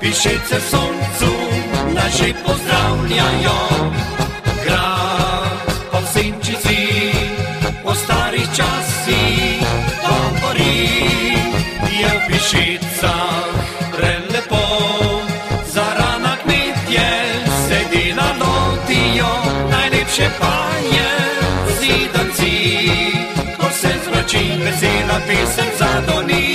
Pišice soncu, naši pozdravljajo. Grad po Sinčici, po starih časih govori. Je v Pišicah prelepo, zarana kmetje sedi na lotijo. Najlepše pa je zidanci, ko se zmrači vesela pesem zadoni.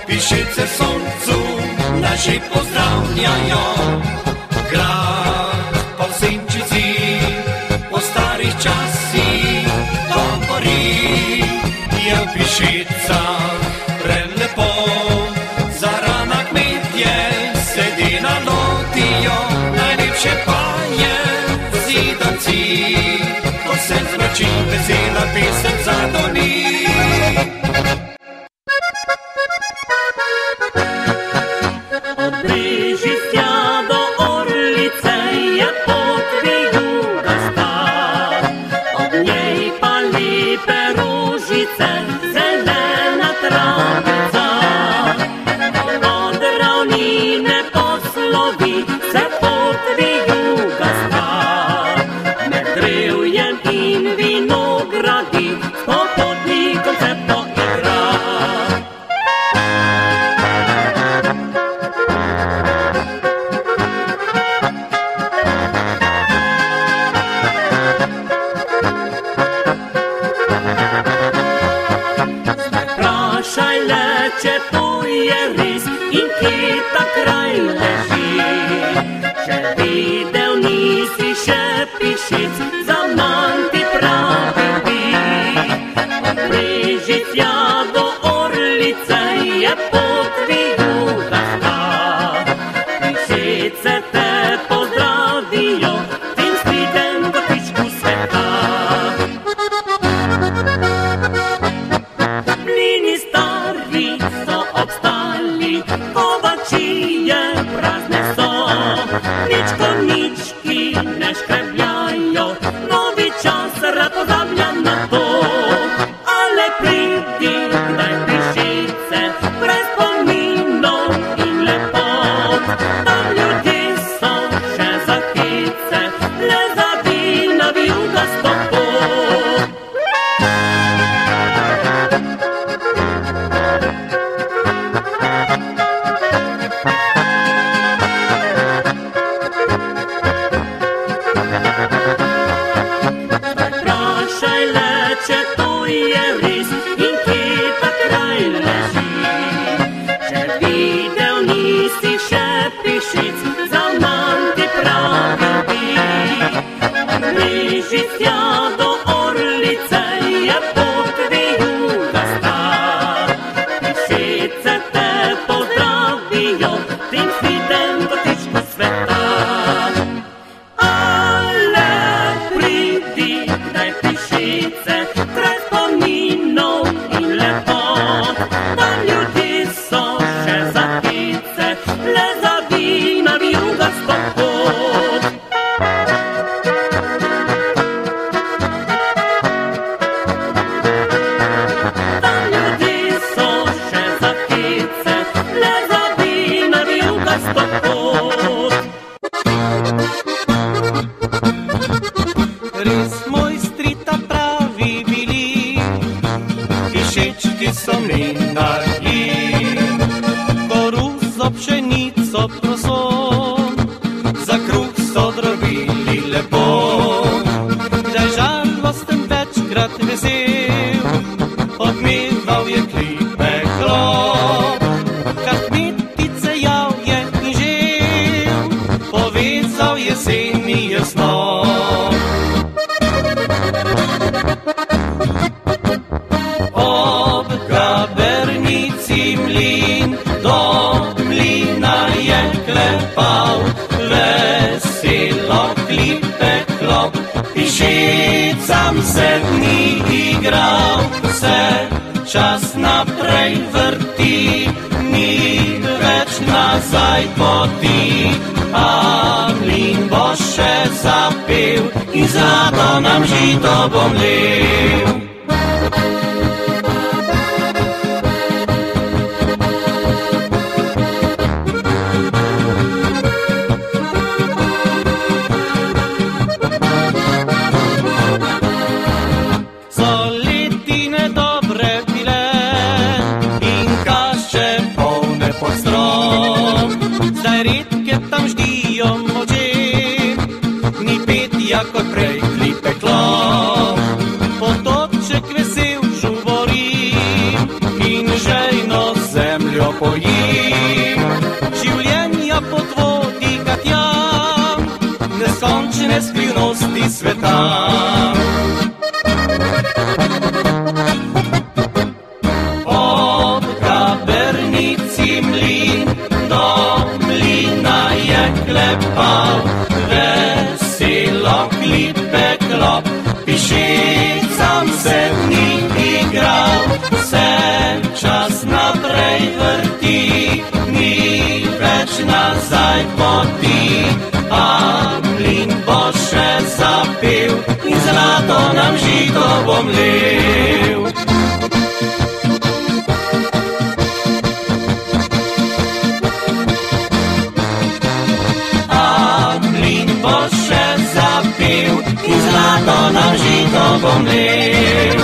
Pišice soncu, naši pozdravljajo. Grad po Sinčici, po starih časih govori. Je v Pišicah prelepo, zarana kmetje sedi na lotijo. Najlepše pa je zidanci, ko se zmrači vesela pesem zadoni. Zelena travica, od ravnine poslovi se pot vijuga sta. Med drevjem in vinogradi s popotnikom se poigra. Če to je res in kje ta kraj leži. Še videl nisi še Pišic, zaman ti pravi bi. do orlice je pot vijuga sta. Pišice te pozdravijo, tim svitem kotičku sveta. Ale pridi, daj pišice, kraj spominov in lepot. Tam ljudi so še za ptice, le za vina vijugasto pot. Tam ljudi so še za ptice, le za vina vijugasto pot. Res mojstri ta pravi bili, Pišečki so mi narili. Koruzo, pšenico, proso, za kruh so drobili lepo. Kdaj žalosten večkrat vesel, odmeval je klipe klop. Kar kmetice jav je in žel, povezal jeseni je snov. Ob Gabernici mlin, do mlina je klepal, veselo klipe klop. Pišicam se ni igral, se čas naprej vrti, ni več nazaj poti. A mlin bo še zapel in zlato nam žito bo mlel. So letine dobre bile in kašče polne pod strom. Zdaj redke tam ždijo moče, ni petja kot prej klipe klop. Potoček vesel žubori in žejno zemljo poji. Življenja pod vodi ga tja, neskončne skrivnosti sveta. Ob Gabernici mlin, do mlina je klepal, veselo klipe klop. Pišicam se ni igral, se čas naprej vrti, ni več nazaj poti. A mlin bo še zapel in zlato nam žito bo mlel. Bo še zapel in zlato nam žito bo mlel.